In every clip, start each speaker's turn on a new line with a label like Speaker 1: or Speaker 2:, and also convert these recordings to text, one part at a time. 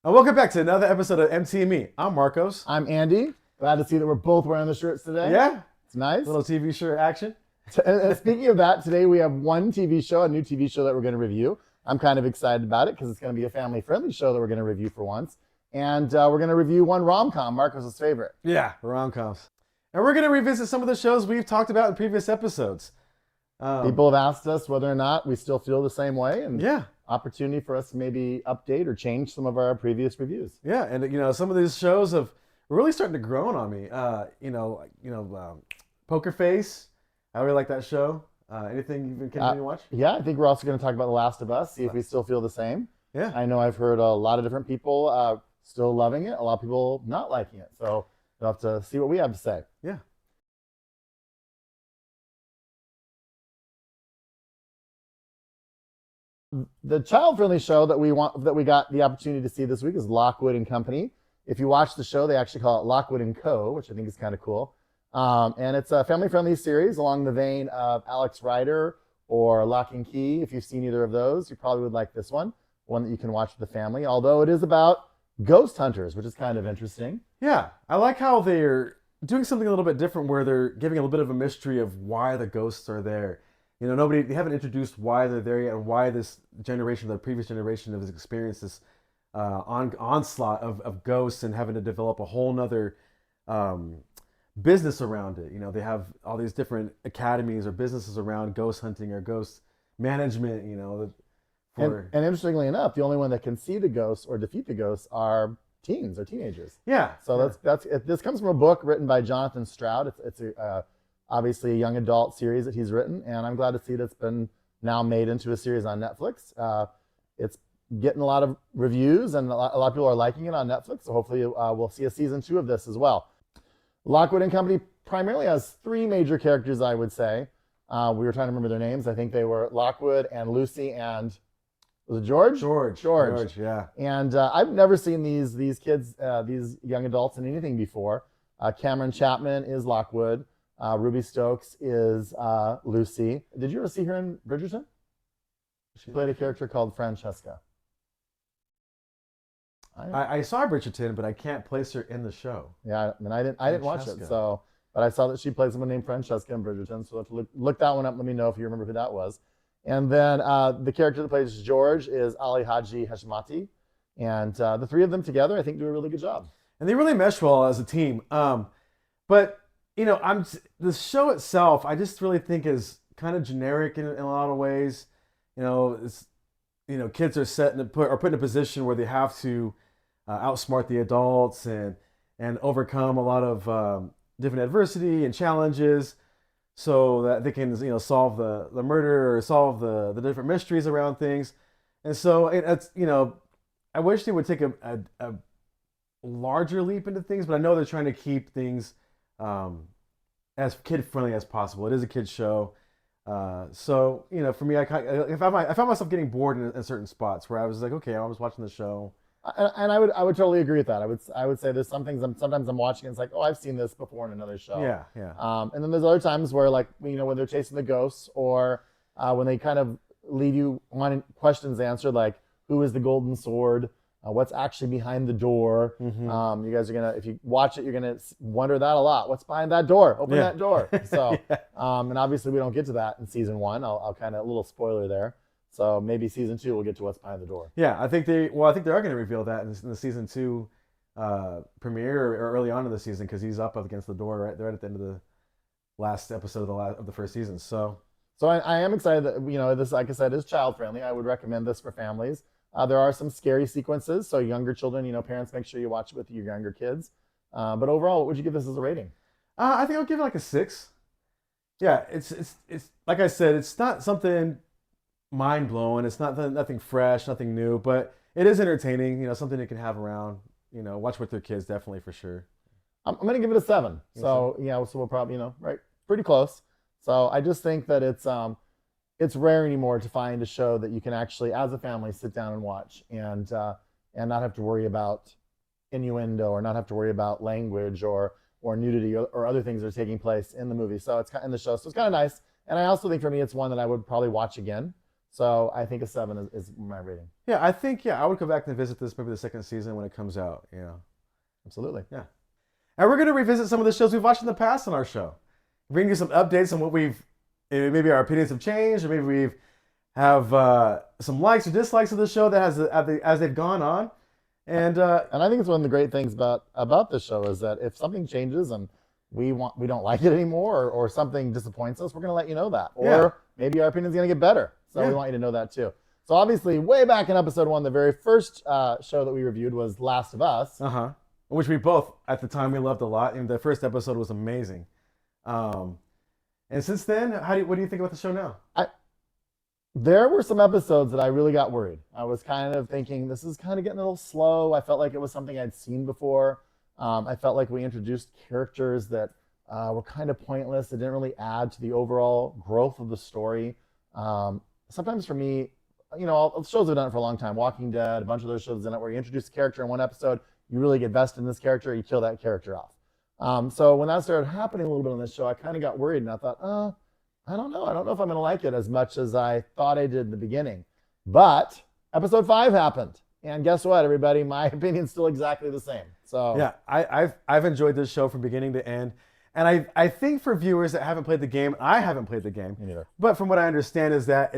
Speaker 1: Welcome back to another episode of MT&Me. I'm Marcos.
Speaker 2: I'm Andy. Glad to see that we're both wearing the shirts today.
Speaker 1: Yeah,
Speaker 2: It's nice.
Speaker 1: little TV shirt action.
Speaker 2: And speaking of that, today we have one TV show, a new TV show that we're going to review. I'm kind of excited about it because it's going to be a family-friendly show that we're going to review for once. And we're going to review one rom-com, Marcos' favorite.
Speaker 1: Yeah, rom-coms. And we're going to revisit some of the shows we've talked about in previous episodes.
Speaker 2: People have asked us whether or not we still feel the same way, and
Speaker 1: Yeah,
Speaker 2: opportunity for us to maybe update or change some of our previous reviews.
Speaker 1: yeah, and some of these shows have really starting to grow on me. Poker Face. I really like that show. Anything you've been continuing to watch?
Speaker 2: Yeah, I think we're also going to talk about The Last of Us, see if we still feel the same.
Speaker 1: Yeah.
Speaker 2: I know I've heard a lot of different people still loving it, a lot of people not liking it. So we'll have to see what we have to say.
Speaker 1: Yeah.
Speaker 2: The child-friendly show that we got the opportunity to see this week is Lockwood Company. If you watch the show, they actually call it Lockwood Co, which I think is kind of cool. And it's a family-friendly series along the vein of Alex Rider or Lock and Key. If you've seen either of those, you probably would like this one that you can watch with the family. Although it is about ghost hunters, which is kind of interesting.
Speaker 1: Yeah, I like how they're doing something a little bit different where they're giving a little bit of a mystery of why the ghosts are there. They haven't introduced why they're there yet and why this generation, the previous generation, has experienced this onslaught of ghosts and having to develop a whole nother business around it. They have all these different academies or businesses around ghost hunting or ghost management,
Speaker 2: And interestingly enough, the only one that can see the ghosts or defeat the ghosts are teens or teenagers.
Speaker 1: Yeah.
Speaker 2: So this comes from a book written by Jonathan Stroud. It's obviously a young adult series that he's written, and I'm glad to see that's been now made into a series on Netflix. It's getting a lot of reviews, and a lot of people are liking it on Netflix, so hopefully we'll see a season 2 of this as well. Lockwood Company primarily has 3 major characters, I would say. We were trying to remember their names. I think they were Lockwood and Lucy and, was it George?
Speaker 1: George, yeah.
Speaker 2: And I've never seen these kids, these young adults in anything before. Cameron Chapman is Lockwood. Ruby Stokes is Lucy. Did you ever see her in Bridgerton? She played a character called Francesca.
Speaker 1: I saw Bridgerton, but I can't place her in the show.
Speaker 2: Yeah, I mean, I didn't watch it, but I saw that she played someone named Francesca in Bridgerton. So let's look that one up. Let me know if you remember who that was. And then the character that plays George is Ali Haji Hashmati, and the 3 of them together, I think, do a really good job.
Speaker 1: And they really mesh well as a team. But the show itself, I just really think is kind of generic in a lot of ways. Kids are put in a position where they have to outsmart the adults and overcome a lot of different adversity and challenges, so that they can solve the murder or solve the different mysteries around things. And so it's I wish they would take a larger leap into things, but I know they're trying to keep things as kid-friendly as possible. It is a kid's show. So, for me, I found myself getting bored in certain spots where I was like, okay, I was watching the show.
Speaker 2: And I would totally agree with that. I would say there's some things sometimes I'm watching and it's like, oh, I've seen this before in another show.
Speaker 1: Yeah.
Speaker 2: And then there's other times where, like, when they're chasing the ghosts, or when they kind of leave you wanting questions answered, like, who is the golden sword? What's actually behind the door?
Speaker 1: Mm-hmm.
Speaker 2: You guys are if you watch it, you're gonna wonder that a lot. What's behind that door? Open that door. So,
Speaker 1: Yeah.
Speaker 2: And obviously we don't get to that in season 1. I'll kind of, a little spoiler there. So maybe season 2 we'll get to what's behind the door.
Speaker 1: Yeah, I think they are going to reveal that in the season 2 premiere or early on in the season, because he's up against the door right at the end of the last episode of the first season. So
Speaker 2: I am excited that this, like I said, is child friendly. I would recommend this for families. There are some scary sequences, so younger children, parents, make sure you watch it with your younger kids. But overall, what would you give this as a rating?
Speaker 1: I think I'll give it like a 6. Yeah, it's like I said, it's not something mind blowing. It's nothing fresh, nothing new, but it is entertaining. Something they can have around. Watch with their kids, definitely, for sure.
Speaker 2: I'm gonna give it a 7. So so we'll probably right, pretty close. So I just think that it's rare anymore to find a show that you can actually, as a family, sit down and watch and not have to worry about innuendo, or not have to worry about language or nudity or other things that are taking place in the movie. So it's in the show. So it's kind of nice. And I also think for me, it's one that I would probably watch again. So I think a 7 is my rating.
Speaker 1: Yeah, I think I would go back and visit this maybe the second season when it comes out.
Speaker 2: Absolutely.
Speaker 1: Yeah. And we're gonna revisit some of the shows we've watched in the past on our show. Bring you some updates on what maybe our opinions have changed, or maybe we've have some likes or dislikes of the show that has as they've gone on. And
Speaker 2: And I think it's one of the great things about this show is that if something changes and we don't like it anymore, or something disappoints us, we're going to let you know that. Or maybe our opinion is going to get better. So we want you to know that too. So obviously, way back in episode 1, the very first show that we reviewed was Last of Us.
Speaker 1: Which we both at the time we loved a lot, and the first episode was amazing. And since then, what do you think about the show now?
Speaker 2: There were some episodes that I really got worried. I was kind of thinking, this is kind of getting a little slow. I felt like it was something I'd seen before. I felt like we introduced characters that were kind of pointless. They didn't really add to the overall growth of the story. Sometimes for me, shows have done it for a long time. Walking Dead, a bunch of those shows have done it where you introduce a character in one episode, you really get vested in this character, you kill that character off. So when that started happening a little bit on this show, I kind of got worried, and I thought, I don't know. I don't know if I'm going to like it as much as I thought I did in the beginning. But episode 5 happened. And guess what, everybody? My opinion's still exactly the same. So
Speaker 1: yeah, I've enjoyed this show from beginning to end. And I think for viewers that haven't played the game, I haven't played the game.
Speaker 2: Me neither.
Speaker 1: But from what I understand is that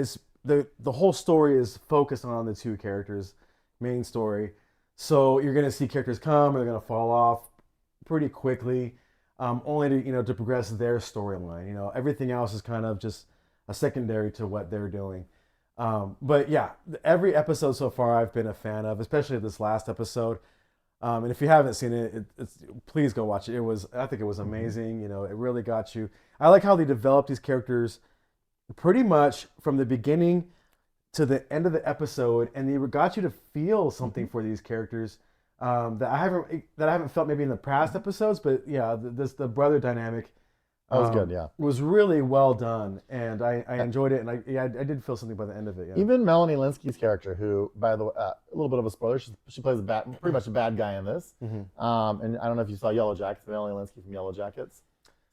Speaker 1: the whole story is focused on the two characters, main story. So you're going to see characters come and they're going to fall off pretty quickly. Only to progress their storyline. Everything else is kind of just a secondary to what they're doing. But yeah, every episode so far I've been a fan of, especially this last episode. And if you haven't seen it, please go watch it. I think it was amazing. It really got you. I like how they developed these characters pretty much from the beginning to the end of the episode, and they got you to feel something for these characters. That I haven't felt maybe in the past episodes, but yeah, the brother dynamic
Speaker 2: that was good. Yeah,
Speaker 1: was really well done, and I enjoyed it, and I did feel something by the end of it. Yeah.
Speaker 2: Even Melanie Linsky's character, who, by the way, a little bit of a spoiler, she plays pretty much a bad guy in this. And I don't know if you saw Yellow Jackets, Melanie Linsky from Yellow Jackets.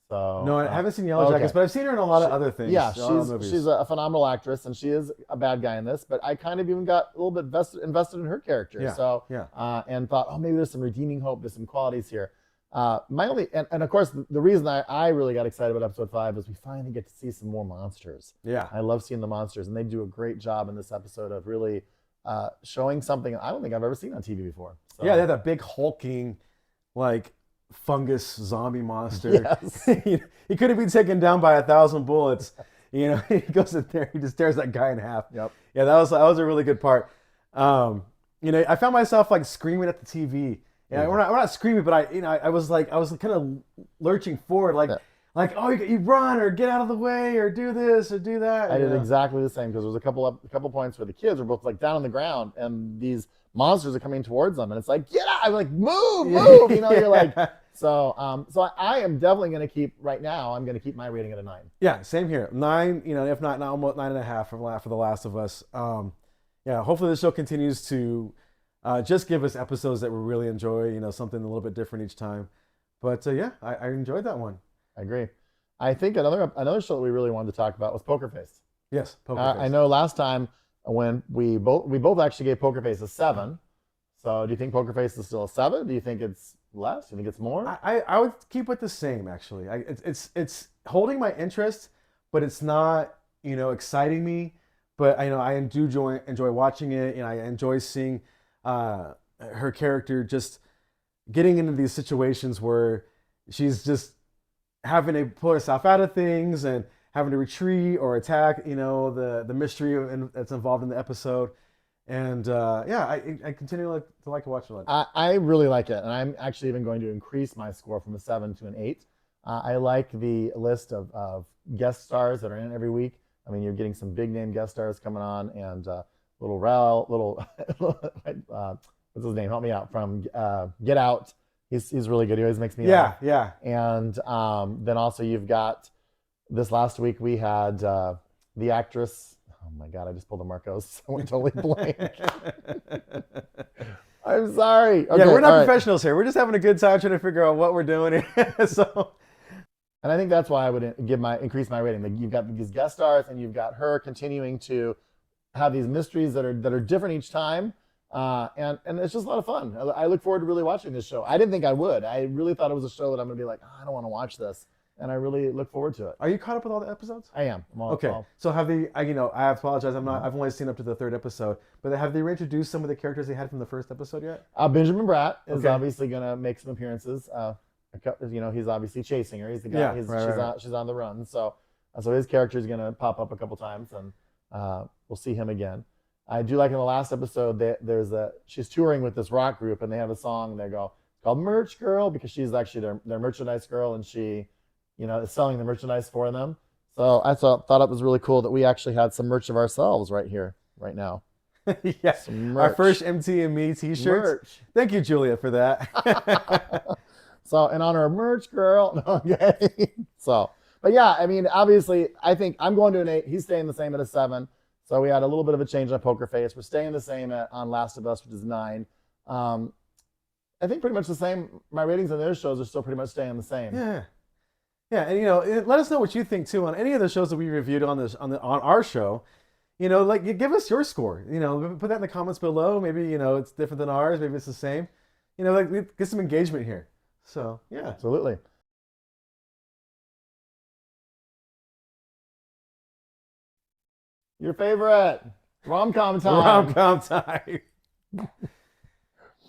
Speaker 2: So
Speaker 1: no, I haven't seen Yellow Jackets, but I've seen her in a lot of other things.
Speaker 2: Yeah, she's a phenomenal actress, and she is a bad guy in this. But I kind of even got a little bit invested in her character.
Speaker 1: Yeah.
Speaker 2: And thought, maybe there's some redeeming hope, there's some qualities here. And of course, the reason I really got excited about episode 5 is we finally get to see some more monsters.
Speaker 1: Yeah,
Speaker 2: I love seeing the monsters, and they do a great job in this episode of really showing something I don't think I've ever seen on TV before. So.
Speaker 1: Yeah, they had that big hulking, fungus zombie monster.
Speaker 2: Yes.
Speaker 1: He could have been taken down by 1,000 bullets. He goes in there, he just tears that guy in half.
Speaker 2: Yep.
Speaker 1: Yeah, that was a really good part. I found myself screaming at the TV. Yeah, we're not screaming, but I was kind of lurching forward, you run or get out of the way or do this or do that.
Speaker 2: I did exactly the same, because there was a couple points where the kids were both down on the ground and these monsters are coming towards them, and it's get out! I'm move! You're so. I am definitely going to keep right now. I'm going to keep my rating at a 9.
Speaker 1: Yeah, same here. 9. If not almost 9.5 for The Last of Us. Hopefully the show continues to just give us episodes that we really enjoy. Something a little bit different each time. But I enjoyed that one.
Speaker 2: I agree. I think another show that we really wanted to talk about was Poker Face.
Speaker 1: Yes, Poker Face.
Speaker 2: I know last time when we both actually gave Poker Face a 7. So do you think Poker Face is still a 7? Do you think it's less? Do you think it's more?
Speaker 1: I would keep it the same, actually. It's holding my interest, but it's not exciting me. But I do enjoy watching it, and I enjoy seeing her character just getting into these situations where she's just having to pull herself out of things and having to retreat or attack, the mystery that's involved in the episode. And I continue to like to watch it.
Speaker 2: I really like it, and I'm actually even going to increase my score from a 7 to an 8. I like the list of guest stars that are in every week. I mean, you're getting some big name guest stars coming on, and little what's his name? Help me out, from Get Out. He's really good. He always makes me laugh.
Speaker 1: Yeah.
Speaker 2: And then also you've got, this last week we had the actress. Oh my God, I just pulled a Marcos. I went totally blank. I'm sorry. Okay,
Speaker 1: we're not professionals here. We're just having a good time trying to figure out what we're doing. So,
Speaker 2: and I think that's why I would increase my rating. You've got these guest stars, and you've got her continuing to have these mysteries that are different each time. And it's just a lot of fun. I look forward to really watching this show. I didn't think I would. I really thought it was a show that I'm going to be like, oh, I don't want to watch this. And I really look forward to it.
Speaker 1: Are you caught up with all the episodes?
Speaker 2: I am.
Speaker 1: Okay. So have they? I apologize.
Speaker 2: Mhm.
Speaker 1: I've only seen up to the third episode. But have they reintroduced some of the characters they had from the first episode yet?
Speaker 2: Benjamin Bratt is
Speaker 1: Okay.
Speaker 2: obviously going to make some appearances. He's obviously chasing her. He's the guy.
Speaker 1: Yeah.
Speaker 2: She's on the run. So his character is going to pop up a couple times, and we'll see him again. I do like in the last episode that she's touring with this rock group, and they have a song. They go, it's called Merch Girl, because she's actually their merchandise girl, and she, is selling the merchandise for them. So I thought it was really cool that we actually had some merch of ourselves right here, right now.
Speaker 1: Yeah. Our first MT and Me t-shirts.
Speaker 2: Merch.
Speaker 1: Thank you, Julia, for that.
Speaker 2: So in honor of Merch Girl, okay. So, but yeah, I mean, obviously, I think I'm going to an 8. He's staying the same at a 7. So we had a little bit of a change on Poker Face. We're staying the same on Last of Us, which is 9. I think pretty much the same. My ratings on those shows are still pretty much staying the same.
Speaker 1: Yeah. Yeah, and let us know what you think too on any of the shows that we reviewed on our show. Like give us your score. Put that in the comments below. Maybe it's different than ours. Maybe it's the same. Like get some engagement here. So yeah,
Speaker 2: Absolutely. Your favorite rom-com time.
Speaker 1: rom-com time.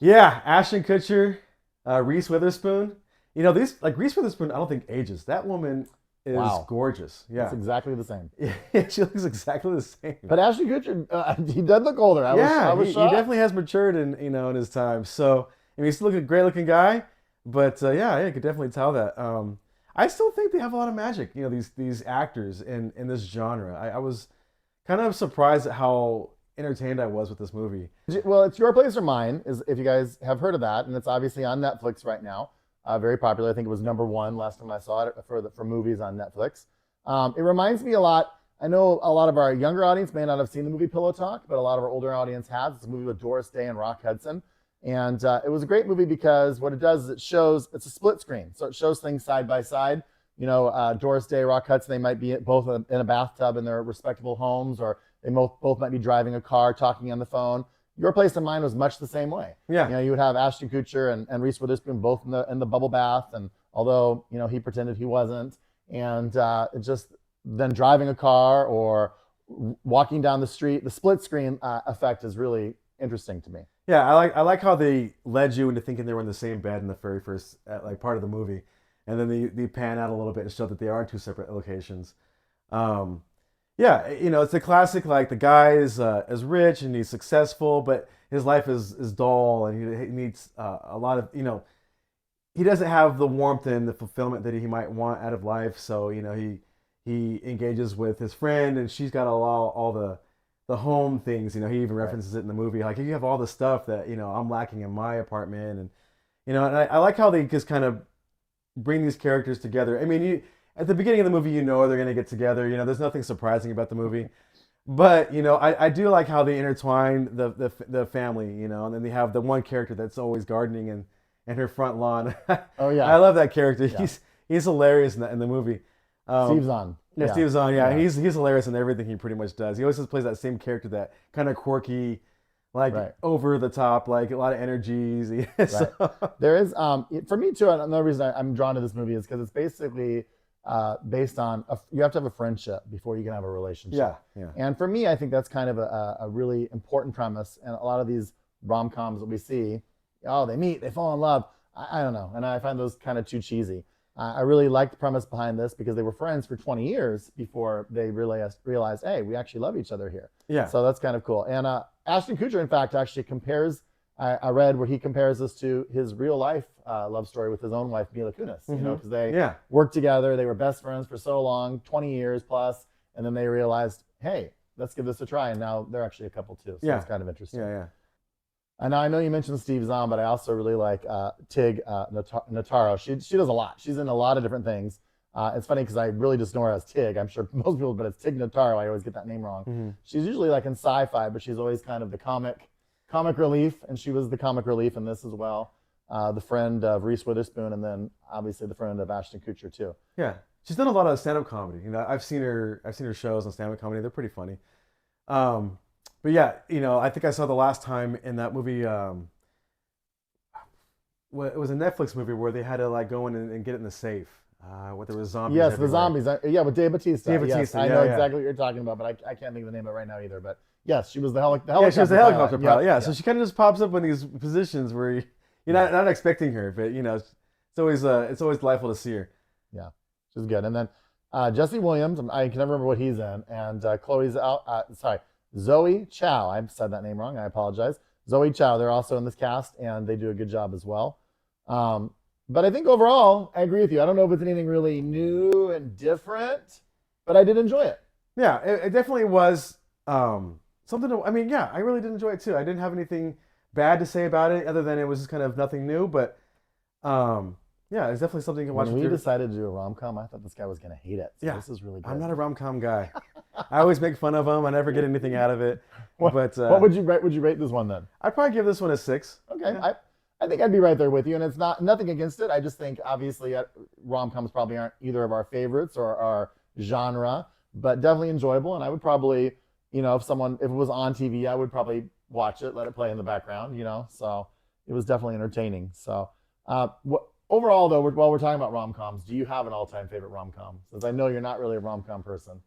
Speaker 1: Yeah, Ashton Kutcher, Reese Witherspoon. These like Reese Witherspoon. I don't think ages. That woman is gorgeous. Yeah,
Speaker 2: it's exactly the same.
Speaker 1: Yeah, she looks exactly the same.
Speaker 2: But Ashton Kutcher, he does look older. I was
Speaker 1: he
Speaker 2: shocked.
Speaker 1: definitely has matured in his time. So he's still a great looking guy. But yeah, you could definitely tell that. I still think they have a lot of magic. These actors in this genre. I was kind of surprised at how entertained I was with this movie.
Speaker 2: Well, it's Your Place or Mine, is if you guys have heard of that, and it's obviously on Netflix right now. Very popular. I think it was #1 last time I saw it for movies on Netflix. It reminds me a lot. I know a lot of our younger audience may not have seen the movie Pillow Talk, but a lot of our older audience has. It's a movie with Doris Day and Rock Hudson. And it was a great movie because what it does is it's a split screen. So it shows things side by side. Doris Day, Rock Hudson, they might be both in a bathtub in their respectable homes, or they both might be driving a car, talking on the phone. Your Place and Mine was much the same way.
Speaker 1: Yeah.
Speaker 2: You would have Ashton Kutcher and Reese Witherspoon both in the bubble bath, and although he pretended he wasn't, and it just then driving a car or walking down the street, the split screen effect is really interesting to me.
Speaker 1: Yeah, I like how they led you into thinking they were in the same bed in the very first part of the movie, and then they pan out a little bit and show that they are in 2 separate locations. Yeah, it's a classic. Like the guy is rich and he's successful, but his life is dull, and he needs a lot of he doesn't have the warmth and the fulfillment that he might want out of life. So he engages with his friend, and she's got all the home things. He even references it in the movie. Like, you have all the stuff that I'm lacking in my apartment, and and I like how they just kind of bring these characters together. I mean, at the beginning of the movie, they're gonna get together. There's nothing surprising about the movie, but I do like how they intertwine the family. And then they have the one character that's always gardening and her front lawn.
Speaker 2: Oh yeah,
Speaker 1: I love that character.
Speaker 2: Yeah.
Speaker 1: He's hilarious in the movie.
Speaker 2: Steve Zahn.
Speaker 1: Yeah, Steve Zahn. Yeah, he's hilarious in everything he pretty much does. He always just plays that same character, that kind of quirky, like over the top, like a lot of energies. So.
Speaker 2: There is, for me too, another reason I'm drawn to this movie is because it's basically based on you have to have a friendship before you can have a relationship.
Speaker 1: Yeah.
Speaker 2: And for me, I think that's kind of a really important premise. And a lot of these rom-coms that we see, they meet, they fall in love. I don't know, and I find those kind of too cheesy. I really like the premise behind this because they were friends for 20 years before they realized, hey, we actually love each other here.
Speaker 1: Yeah.
Speaker 2: So that's kind of cool. And Ashton Kutcher, in fact, actually compares, I read where he compares this to his real life love story with his own wife, Mila Kunis, because they worked together. They were best friends for so long, 20 years plus. And then they realized, hey, let's give this a try. And now they're actually a couple too. So it's kind of interesting.
Speaker 1: Yeah.
Speaker 2: And I know you mentioned Steve Zahn, but I also really like Tig Notaro. She does a lot. She's in a lot of different things. It's funny because I really just know her as Tig. I'm sure most people, but it's Tig Notaro. I always get that name wrong. Mm-hmm. She's usually like in sci-fi, but she's always kind of the comic relief, and she was the comic relief in this as well. The friend of Reese Witherspoon, and then obviously the friend of Ashton Kutcher too.
Speaker 1: Yeah, she's done a lot of stand-up comedy. I've seen her shows on stand-up comedy. They're pretty funny. But yeah, I think I saw the last time in that movie. Well, it was a Netflix movie where they had to like go in and get it in the safe. Where there was zombies
Speaker 2: Yes, the
Speaker 1: everywhere.
Speaker 2: zombies. Yeah, with Dave Bautista.
Speaker 1: Dave
Speaker 2: Yes,
Speaker 1: Bautista,
Speaker 2: I know
Speaker 1: yeah, yeah.
Speaker 2: exactly what you're talking about, but I can't think of the name of it right now either. But yes, she was the
Speaker 1: Yeah, she was a
Speaker 2: helicopter
Speaker 1: helicopter
Speaker 2: pilot.
Speaker 1: pilot.
Speaker 2: Yep,
Speaker 1: Yeah, so
Speaker 2: yep,
Speaker 1: she kind of just pops up in these positions where you're
Speaker 2: yeah,
Speaker 1: not expecting her, but it's always delightful to see her.
Speaker 2: yeah. She's good. And then Jesse Williams. I can never remember what he's in. And Chloe's out. Sorry, Zoe Chow. I said that name wrong. I apologize. Zoe Chow. They're also in this cast, and they do a good job as well. Um, but I think overall, I agree with you. I don't know if it's anything really new and different, but I did enjoy it.
Speaker 1: Yeah, it definitely was something. I mean, yeah, I really did enjoy it too. I didn't have anything bad to say about it, other than it was just kind of nothing new. But yeah, it's definitely something you can watch
Speaker 2: When
Speaker 1: with
Speaker 2: we
Speaker 1: your.
Speaker 2: decided to do a rom com, I thought this guy was going to hate it. So
Speaker 1: Yeah,
Speaker 2: this is really
Speaker 1: I'm
Speaker 2: good.
Speaker 1: not a rom com guy. I always make fun of them. I never get anything out of it.
Speaker 2: What,
Speaker 1: But
Speaker 2: what would you rate? Would you rate this one then?
Speaker 1: I'd probably give this one a 6.
Speaker 2: Okay,
Speaker 1: Yeah.
Speaker 2: I think I'd be right there with you, and it's not nothing against it. I just think obviously rom coms probably aren't either of our favorites or our genre, but definitely enjoyable. And I would probably, if it was on TV, I would probably watch it, let it play in the background. So it was definitely entertaining. So overall though, while we're talking about rom coms, do you have an all time favorite rom com? Since I know you're not really a rom com person.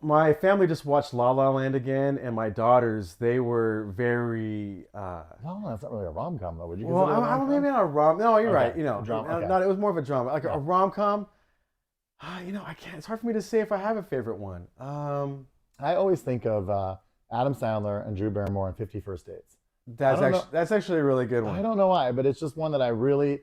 Speaker 1: My family just watched La La Land again, and my daughters, they were very.
Speaker 2: No, that's not really a rom com though. Would you
Speaker 1: Well,
Speaker 2: consider it a rom
Speaker 1: maybe
Speaker 2: com?
Speaker 1: not a rom. No, you're right.
Speaker 2: Okay, a drama. Okay,
Speaker 1: Not, it was more of a drama, like
Speaker 2: yeah.
Speaker 1: a rom com. I can't. It's hard for me to say if I have a favorite one.
Speaker 2: I always think of Adam Sandler and Drew Barrymore in 50 First Dates. I don't know.
Speaker 1: That's actually a really good
Speaker 2: I
Speaker 1: one.
Speaker 2: don't know why, but it's just one that I really,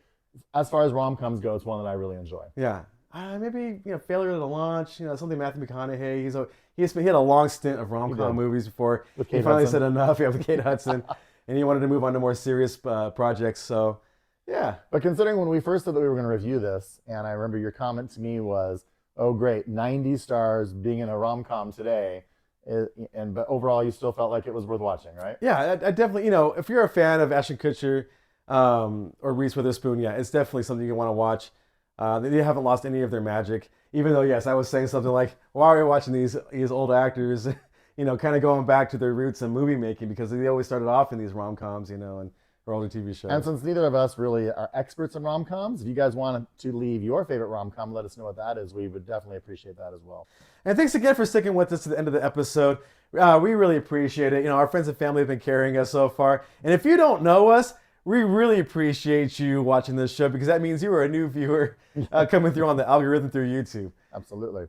Speaker 2: as far as rom coms go, it's one that I really enjoy.
Speaker 1: Yeah. Maybe Failure to Launch. Something Matthew McConaughey. He had a long stint of rom
Speaker 2: He
Speaker 1: com
Speaker 2: did
Speaker 1: movies before
Speaker 2: with
Speaker 1: he
Speaker 2: Kate
Speaker 1: finally
Speaker 2: Hudson.
Speaker 1: said enough. Yeah, with Kate Hudson, and he wanted to move on to more serious projects. So, yeah.
Speaker 2: But considering when we first said that we were going to review this, and I remember your comment to me was, "Oh, great, 90 stars being in a rom com today," but overall, you still felt like it was worth watching, right?
Speaker 1: Yeah, I definitely, if you're a fan of Ashton Kutcher or Reese Witherspoon, yeah, it's definitely something you want to watch. They haven't lost any of their magic, even though, yes, I was saying something like, why are we watching these old actors, kind of going back to their roots in movie making, because they always started off in these rom-coms, or older TV shows.
Speaker 2: And since neither of us really are experts in rom coms, if you guys wanted to leave your favorite rom com, let us know what that is. We would definitely appreciate that as well.
Speaker 1: And thanks again for sticking with us to the end of the episode. We really appreciate it. Our friends and family have been carrying us so far. And if you don't know us, we really appreciate you watching this show, because that means you are a new viewer coming through on the algorithm through YouTube.
Speaker 2: Absolutely.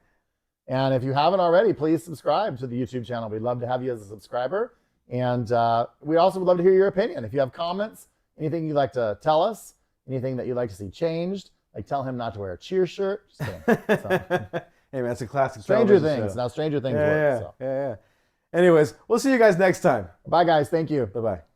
Speaker 2: And if you haven't already, please subscribe to the YouTube channel. We'd love to have you as a subscriber. And we also would love to hear your opinion. If you have comments, anything you'd like to tell us, anything that you'd like to see changed, like tell him not to wear a cheer shirt. Just kidding. So,
Speaker 1: Hey, man, it's a classic
Speaker 2: Stranger
Speaker 1: television
Speaker 2: Things.
Speaker 1: show.
Speaker 2: Now, Stranger Things
Speaker 1: Yeah,
Speaker 2: works.
Speaker 1: yeah,
Speaker 2: So.
Speaker 1: yeah, yeah. Anyways, we'll see you guys next time.
Speaker 2: Bye, guys. Thank you.
Speaker 1: Bye-bye.